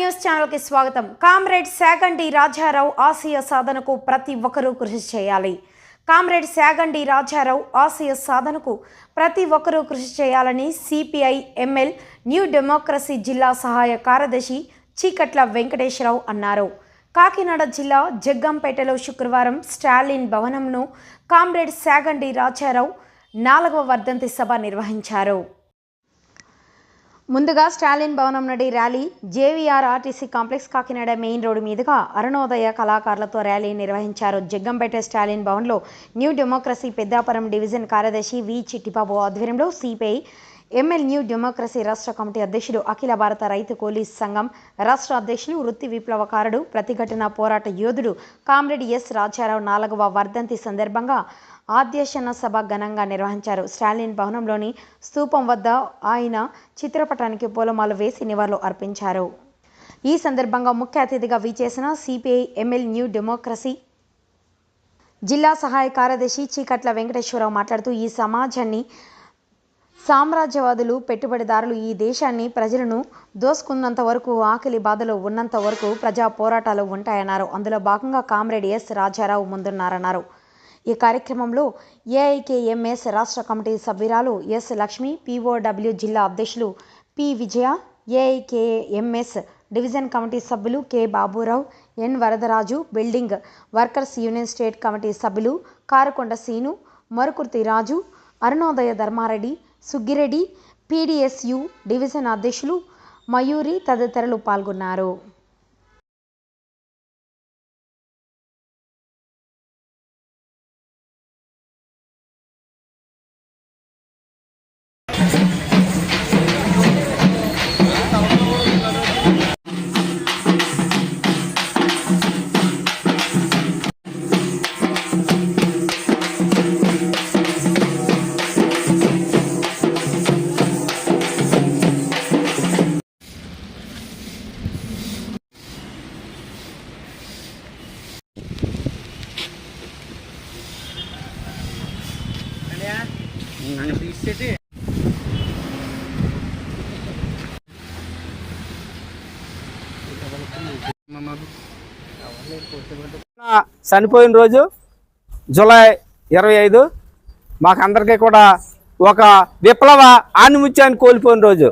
News channel కి స్వాగతం. Comrade Saganti Rajarao ఆశయ సాధనకు ప్రతి ఒక్కరూ కృషి చేయాలి. కామ్రేడ్ శాగంటి రాజారావు ఆశయ సాధనకు ప్రతి ఒక్కరూ కృషి చేయాలని సిపిఐ ఎంఎల్ న్యూ డెమోక్రసీ జిల్లా సహాయ కార్యదర్శి చీకట్ల వెంకటేశ్వరరావు అన్నారు. కాకినాడ జిల్లా జగ్గంపేటలో శుక్రవారం స్టాలిన్ భవనంను కామ్రేడ్ శాగంటి రాజారావు 4వ వర్ధంతి సభ నిర్వహించారు. ముందుగా స్టాలిన్ భవనం నుండి rally JVR RTC complex Kakinada main road మీదుగా అరుణోదయ కళాకారులతో ర్యాలీ నిర్వహించారు. జగ్గంపేట స్టాలిన్ భవన్లో న్యూ డెమోక్రసీ పెద్దాపురం డివిజన్ కార్యదర్శి వి చిట్టిబాబు ఆధ్వర్యంలో సిపిఐ ఎంఎల్ న్యూ డెమోక్రసీ రాష్ట్ర కమిటీ అధ్యక్షుడు, అఖిల భారత రైతు కూలీ సంఘం రాష్ట్ర అధ్యక్షులు, వృత్తి విప్లవకారుడు, ప్రతిఘటన పోరాట యోధుడు కామ్రేడ్ ఎస్ రాజారావు 4వ వర్ధంతి సందర్భంగా ఆద్యశన సభ ఘనంగా నిర్వహించారు. స్టాలిన్ భవనంలోని స్తూపం వద్ద ఆయన చిత్రపటానికి పూలమాల వేసి నివాళులు అర్పించారు. ఈ సందర్భంగా ముఖ్య అతిథిగా విచ్చేసిన సిపిఐ ఎంఎల్ న్యూ డెమోక్రసీ జిల్లా సహాయ కార్యదర్శి చీకట్ల వెంకటేశ్వరరావు మాట్లాడుతూ, ఈ సమాజాన్ని సామ్రాజ్యవాదులు, పెట్టుబడిదారులు ఈ దేశాన్ని ప్రజలను దోసుకున్నంత వరకు, ఆకలి బాధలు ఉన్నంత వరకు ప్రజా పోరాటాలు ఉంటాయన్నారు. అందులో భాగంగా కామ్రేడ్ ఎస్ రాజారావు ముందున్నారన్నారు. ఈ కార్యక్రమంలో ఏఐకేఎంఎస్ రాష్ట్ర కమిటీ సభ్యురాలు ఎస్ లక్ష్మి, పిఓడబ్ల్యూ జిల్లా అధ్యక్షులు P Vijaya, AIKMS division committee సభ్యులు K Baburao, N Varadaraju, building workers union state committee సభ్యులు కారుకొండ సీను, మరుకుర్తి రాజు, అరుణోదయ ధర్మారెడ్డి, సుగ్గిరెడ్డి, పీడిఎస్యు డివిజన్ అధ్యక్షులు మయూరి తదితరులు పాల్గొన్నారు. చనిపోయిన రోజు జూలై 25 మాకందరికీ కూడా ఒక విప్లవ ఆణిముత్యాన్ని కోల్పోయిన రోజు.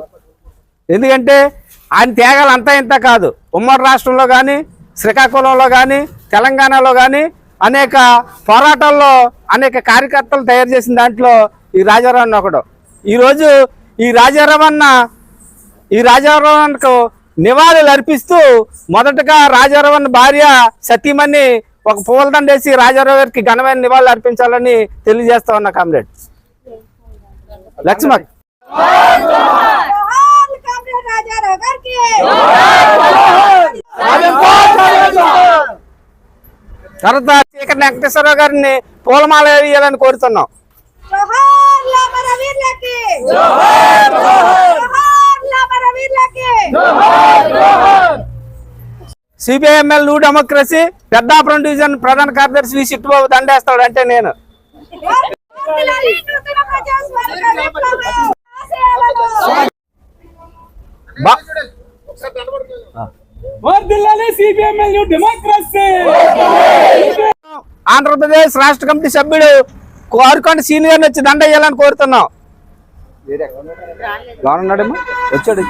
ఎందుకంటే ఆయన త్యాగాలు అంతా ఇంత కాదు. ఉమ్మడి రాష్ట్రంలో కానీ, శ్రీకాకుళంలో కానీ, తెలంగాణలో కానీ అనేక పోరాటాల్లో అనేక కార్యకర్తలు తయారు చేసిన దాంట్లో ఈ రాజారావు అన్న ఒకడు. ఈరోజు ఈ రాజారావుకు నివాళులు అర్పిస్తూ మొదటగా రాజారావు అన్న భార్య సతీమణి ఒక పూలదండ వేసి రాజారావు గారికి ఘనమైన నివాళులు అర్పించాలని తెలియజేస్తా ఉన్నా. కామ్రేడ్ లక్ష్మ తర్వాత చీకటి వెంకటేశ్వరరావు గారిని పూలమాల వేయాలని కోరుతున్నాం. CPIML new democracy Peddapuram division ప్రధాన కార్యదర్శి వి చిట్టిబాబు దండేస్తాడు అంటే నేను. ఆంధ్రప్రదేశ్ రాష్ట్ర కమిటీ సభ్యుడు కోరుకొండ సీనియర్ వచ్చి దండ వేయాలని కోరుతున్నాం. వచ్చాడు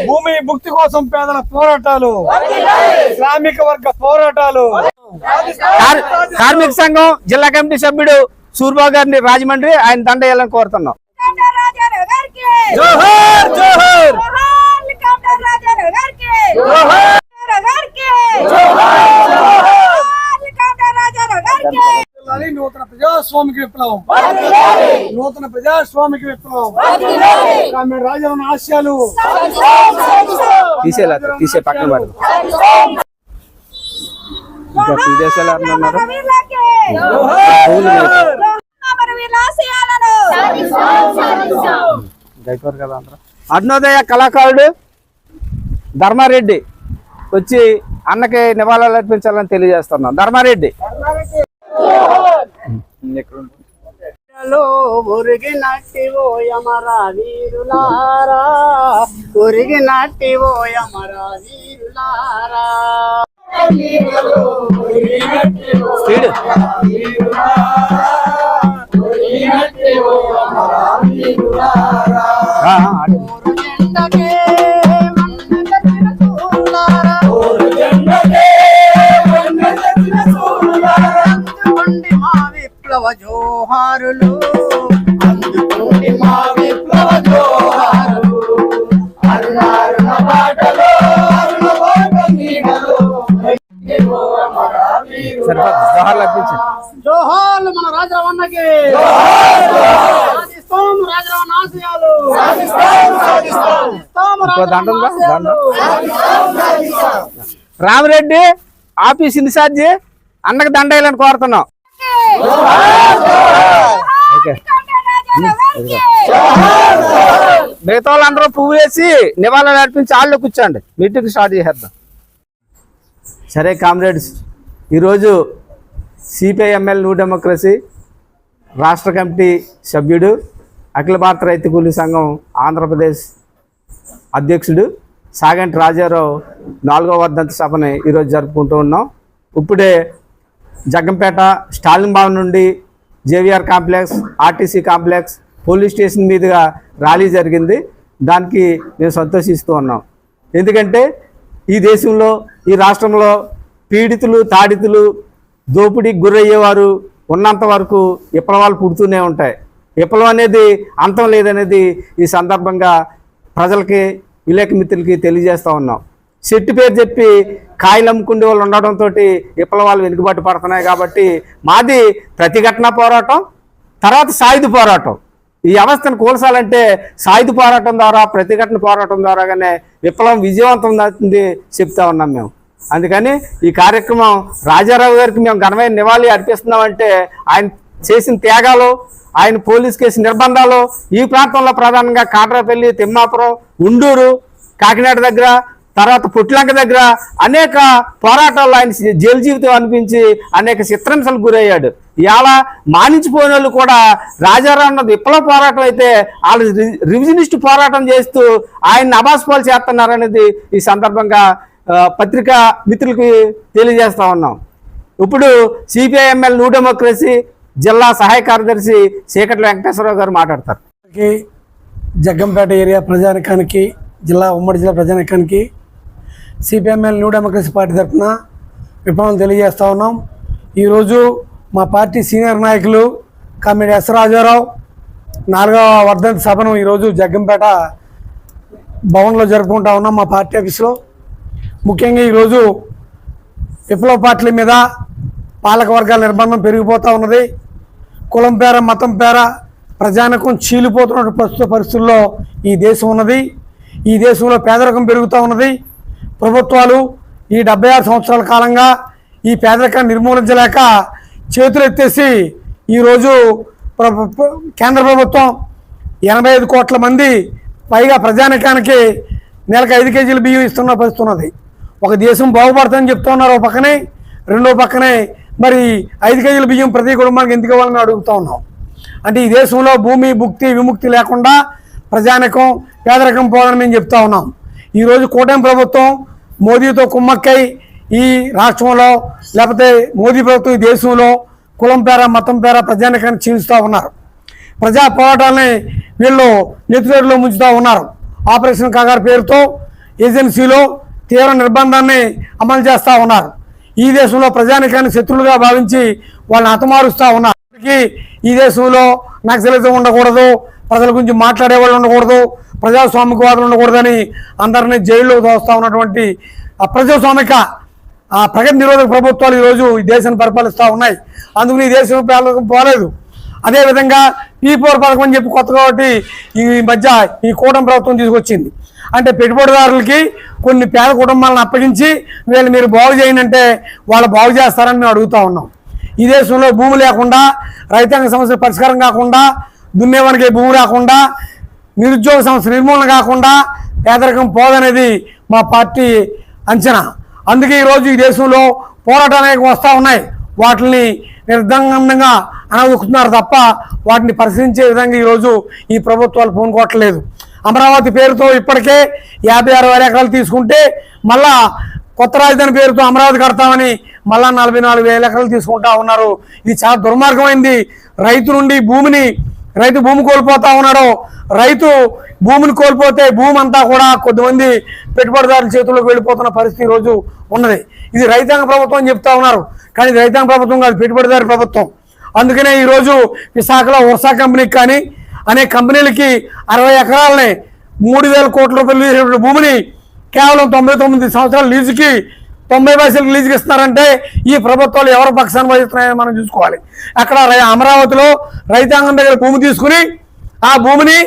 భూమి ముక్తి కోసం పేదల పోరాటాలు, శ్రామిక వర్గ పోరాటాలు. కార్మిక సంఘం జిల్లా కమిటీ సభ్యుడు సూర్బాబు గారిని రాజమండ్రి ఆయన దండ వేయాలని కోరుతున్నాం. నూతన ప్రజాస్వామిక విప్లవం, నూతన ప్రజాస్వామిక విప్లవం. రాజారావు ఆశయాలు తీసే పక్కన పడు. ఇంకా విదేశాలు అన్నారు. అరుణోదయ కళాకారుడు ధర్మారెడ్డి వచ్చి అన్నకి నివాళులు అర్పించాలని తెలియజేస్తున్నాం. ధర్మారెడ్డి మాటలో ఉరిగినట్టి ఓయమరా వీరులారా, ఉరిగినట్టి ఓయమరా వీరులారా. అందుకోండి మా విప్లవ జోహారులు, అందుకోండి మా విప్లవ జోహారులు. అరుణారుణ బాటలో అరుణ బాట నీడలో జోహార్లు మన రాజరవన్నకి, సాధిస్తాం రాజరవన్న ఆశయాలు, రామిరెడ్డి ఆఫీస్ ఇన్ఛార్జి అన్నకు దండేయాలని కోరుతున్నాం. మిగతా వాళ్ళందరూ పువ్వు వేసి నివాళులు అర్పించి ఆళ్ళు కూర్చోండి, మీటింగ్ స్టార్ట్ చేసేద్దాం. సరే కామ్రేడ్స్, ఈరోజు సిపిఐఎంఎల్ న్యూ డెమోక్రసీ రాష్ట్ర కమిటీ సభ్యుడు, అఖిల భారత రైతు కూలీ సంఘం ఆంధ్రప్రదేశ్ అధ్యక్షుడు సాగంటి రాజారావు 4వ వర్ధంతి సభని ఈరోజు జరుపుకుంటూ ఉన్నాం. ఇప్పుడే జగ్గంపేట స్టాలిన్ భవన్ నుండి JVR complex, RTC complex, police station మీదుగా ర్యాలీ జరిగింది. దానికి మేము సంతోషిస్తూ ఉన్నాం. ఎందుకంటే ఈ దేశంలో, ఈ రాష్ట్రంలో పీడితులు, తాడితులు, దోపిడీకి గురయ్యేవారు ఉన్నంత వరకు విప్లవాలు పుడుతూనే ఉంటాయి. విప్లవం అనేది అంతం లేదనేది ఈ సందర్భంగా ప్రజలకి, విలేక మిత్రులకి తెలియజేస్తూ ఉన్నాం. చెట్టు పేరు చెప్పి కాయలు అమ్ముకునే వాళ్ళు ఉండడంతో విప్లవాలు వెనుకబాటు పడుతున్నాయి. కాబట్టి మాది ప్రతిఘటన పోరాటం, తర్వాత సాయుధ పోరాటం. ఈ వ్యవస్థను కూల్చాలంటే సాయుధ పోరాటం ద్వారా, ప్రతిఘటన పోరాటం ద్వారాగానే విప్లవం విజయవంతం అవుతుంది చెప్తా ఉన్నాం మేము. అందుకని ఈ కార్యక్రమం రాజారావు గారికి మేము ఘనమైన నివాళి అర్పిస్తున్నామంటే ఆయన చేసిన త్యాగాలు, ఆయన పోలీస్ కేసు నిర్బంధాలు, ఈ ప్రాంతంలో ప్రధానంగా కాట్రాపల్లి, తిమ్మాపురం, ఉండూరు, కాకినాడ దగ్గర, తర్వాత పుట్లంక దగ్గర అనేక పోరాటాల్లో ఆయన జైలు జీవితం అనిపించి అనేక చిత్రహింసలకు గురయ్యాడు. ఇవాళ మానించిపోయిన వాళ్ళు కూడా రాజారావు అన్నది విప్లవ పోరాటం అయితే వాళ్ళు రివిజనిస్ట్ పోరాటం చేస్తూ ఆయన్ని అబాస్పాలు చేస్తున్నారనేది ఈ సందర్భంగా పత్రికా మిత్రులకి తెలియజేస్తా ఉన్నాం. ఇప్పుడు సిపిఐఎంఎల్ న్యూ డెమోక్రసీ జిల్లా సహాయ కార్యదర్శి చీకట్ల వెంకటేశ్వరరావు గారు మాట్లాడతారు. జగ్గంపేట ఏరియా ప్రజానికానికి, ఉమ్మడి జిల్లా ప్రజానికానికి సిపిఎంఎల్ న్యూ డెమోక్రసీ పార్టీ తరఫున విప్లవం తెలియజేస్తూ ఉన్నాం. ఈరోజు మా పార్టీ సీనియర్ నాయకులు కామిరెడ్డి ఎస్ రాజారావు 4వ వర్ధంతి సభను ఈరోజు జగ్గంపేట భవన్లో జరుపుకుంటా ఉన్నాం, మా పార్టీ ఆఫీస్లో. ముఖ్యంగా ఈరోజు విప్లవ పార్టీల మీద పాలక వర్గాల నిర్బంధం పెరిగిపోతూ ఉన్నది. కులం పేర, మతం పేర ప్రజానికం చీలిపోతున్న ప్రస్తుత పరిస్థితుల్లో ఈ దేశం ఉన్నది. ఈ దేశంలో పేదరికం పెరుగుతూ ఉన్నది. ప్రభుత్వాలు ఈ 76 సంవత్సరాల కాలంగా ఈ పేదరికాన్ని నిర్మూలించలేక చేతులు ఎత్తేసి ఈరోజు కేంద్ర ప్రభుత్వం 85 కోట్ల మంది పైగా ప్రజానికానికి నెలకు 5 కేజీల బియ్యం ఇస్తున్న పరిస్థితి ఉన్నది. ఒక దేశం బాగుపడుతుందని చెప్తూ ఉన్నారు ఒక పక్కనే, రెండో పక్కనే మరి 5 కేజీల బియ్యం ప్రతి కుటుంబానికి ఎందుకు ఇవ్వాలని అడుగుతూ ఉన్నాం. అంటే ఈ దేశంలో భూమి భుక్తి విముక్తి లేకుండా ప్రజానికం పేదరికం పోవాలని మేము చెప్తా ఉన్నాం. ఈరోజు కూటమి ప్రభుత్వం మోదీతో కుమ్మక్కై ఈ రాష్ట్రంలో, లేకపోతే మోదీ ప్రభుత్వం ఈ దేశంలో కులం పేర, మతం పేర ప్రజానికాన్ని చీలుస్తూ ఉన్నారు. ప్రజా పోరాటాలని వీళ్ళు నెత్తురేరులో ముంచుతూ ఉన్నారు. ఆపరేషన్ కాగారు పేరుతో ఏజెన్సీలో తీవ్ర నిర్బంధాన్ని అమలు చేస్తూ ఉన్నారు. ఈ దేశంలో ప్రజానికాన్ని శత్రువులుగా భావించి వాళ్ళని హతమారుస్తూ ఉన్నారు. ఈ దేశంలో నక్సలిజం ఉండకూడదు, ప్రజల గురించి మాట్లాడే వాళ్ళు ఉండకూడదు, ప్రజాస్వామికవాదులు ఉండకూడదని అందరినీ జైల్లో దోస్తూ ఉన్నటువంటి ప్రజాస్వామిక ప్రగతి నిరోధక ప్రభుత్వాలు ఈరోజు ఈ దేశాన్ని పరిపాలిస్తూ ఉన్నాయి. అందుకని ఈ దేశం పోలేదు. అదేవిధంగా P4 పథకం అని చెప్పి కొత్తగా ఒకటి ఈ మధ్య ఈ కూటమి ప్రభుత్వం తీసుకొచ్చింది. అంటే పెట్టుబడిదారులకి కొన్ని పేద కుటుంబాలను అప్పగించి వీళ్ళు మీరు బాగు చేయండి అంటే వాళ్ళు బాగు చేస్తారని మేము అడుగుతూ ఉన్నాం. ఈ దేశంలో భూమి లేకుండా, రైతాంగ సమస్య పరిష్కారం కాకుండా, దున్నేవానికి భూమి రాకుండా, నిరుద్యోగ సమస్య నిర్మూలన కాకుండా పేదరికం పోదనేది మా పార్టీ అంచనా. అందుకే ఈరోజు ఈ దేశంలో పోరాటాలు వస్తూ ఉన్నాయి. వాటిని నిర్దంగంగా అనవస్తున్నారు తప్ప వాటిని పరిశీలించే విధంగా ఈరోజు ఈ ప్రభుత్వాలు పూనుకోవట్లేదు. అమరావతి పేరుతో ఇప్పటికే 56,000 ఎకరాలు తీసుకుంటే మళ్ళా కొత్త రాజధాని పేరుతో అమరావతి కడతామని మళ్ళా 44,000 ఎకరాలు తీసుకుంటా ఉన్నారు. ఇది చాలా దుర్మార్గమైంది. రైతు నుండి రైతు భూమి కోల్పోతా ఉన్నాడు. రైతు భూమిని కోల్పోతే భూమి అంతా కూడా కొద్దిమంది పెట్టుబడిదారుల చేతుల్లోకి వెళ్ళిపోతున్న పరిస్థితి ఈరోజు ఉన్నది. ఇది రైతాంగ ప్రభుత్వం అని చెప్తా ఉన్నారు, కానీ ఇది రైతాంగ ప్రభుత్వం కాదు, పెట్టుబడిదారు ప్రభుత్వం. అందుకనే ఈరోజు విశాఖలో వర్షా కంపెనీకి కానీ అనేక కంపెనీలకి 60 ఎకరాలని 3,000 కోట్ల రూపాయలు భూమిని కేవలం 99 సంవత్సరాల లీజుకి 90 పైసలకు లీజుకి ఇస్తున్నారంటే ఈ ప్రభుత్వాలు ఎవరి పక్షాన్ని వహిస్తున్నాయని మనం చూసుకోవాలి. అక్కడ అమరావతిలో రైతాంగం దగ్గర భూమి తీసుకుని ఆ భూమిని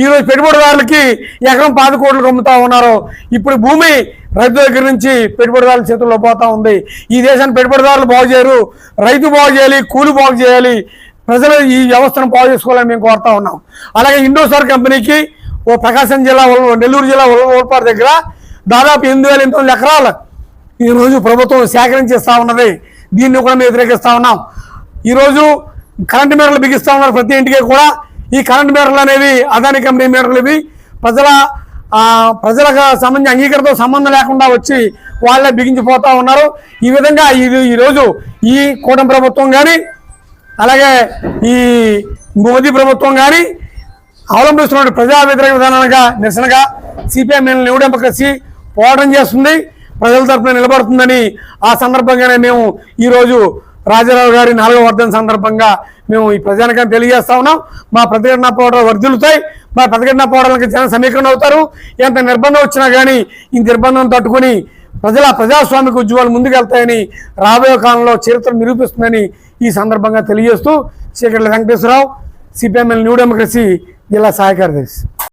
ఈరోజు పెట్టుబడిదారులకి ఎకరం 10 కోట్లకు అమ్ముతా ఉన్నారు. ఇప్పుడు భూమి రైతు దగ్గర నుంచి పెట్టుబడిదారుల చేతుల్లో పోతా ఉంది. ఈ దేశాన్ని పెట్టుబడిదారులు బాగు చేయరు, రైతు బాగు చేయాలి, కూలి బాగు చేయాలి, ప్రజలు ఈ వ్యవస్థను బాగు చేసుకోవాలని మేము కోరుతా ఉన్నాం. అలాగే ఇండోసార్ కంపెనీకి ప్రకాశం జిల్లా నెల్లూరు జిల్లా ఓల్పాడు దగ్గర దాదాపు 8,800 ఎకరాలు ఈరోజు ప్రభుత్వం సేకరించేస్తూ ఉన్నది. దీన్ని కూడా మేము వ్యతిరేకిస్తూ ఉన్నాం. ఈరోజు కరెంటు మీటర్లు బిగిస్తూ ఉన్నారు ప్రతి ఇంటికి కూడా. ఈ కరెంటు మీటర్లు అనేవి అదాని కంపెనీ మీటర్లు ఇవి ప్రజలకు సంబంధించి అంగీకారంతో సంబంధం లేకుండా వచ్చి వాళ్ళే బిగించిపోతూ ఉన్నారు. ఈ విధంగా ఈరోజు ఈ కూటమి ప్రభుత్వం కానీ అలాగే ఈ మోదీ ప్రభుత్వం కానీ అవలంబిస్తున్న ప్రజా వ్యతిరేక విధానాలుగా నిరసనగా సిపిఎంఎల్ న్యూ డెమోక్రసీ పోరాటం చేస్తుంది, ప్రజల తరఫున నిలబడుతుందని ఆ సందర్భంగానే మేము ఈరోజు రాజారావు గారి 4వ వర్ధంతి సందర్భంగా మేము ఈ ప్రజానికాన్ని తెలియజేస్తా ఉన్నాం. మా ప్రతిఘటన పోరాటాలు వర్ధిల్లుతాయి. మా ప్రతిఘటన పోరాటాలకు జన సమీకరణ అవుతారు. ఎంత నిర్బంధం వచ్చినా కానీ ఈ నిర్బంధం తట్టుకుని ప్రజాస్వామిక ఉద్యమాలు ముందుకెళ్తాయని రాబోయే కాలంలో చరిత్ర నిరూపిస్తుందని ఈ సందర్భంగా తెలియజేస్తూ చీకట్ల వెంకటేశ్వరరావు, సిపిఎంఎల్ న్యూ డెమోక్రసీ జిల్లా సహాయ కార్యదర్శి.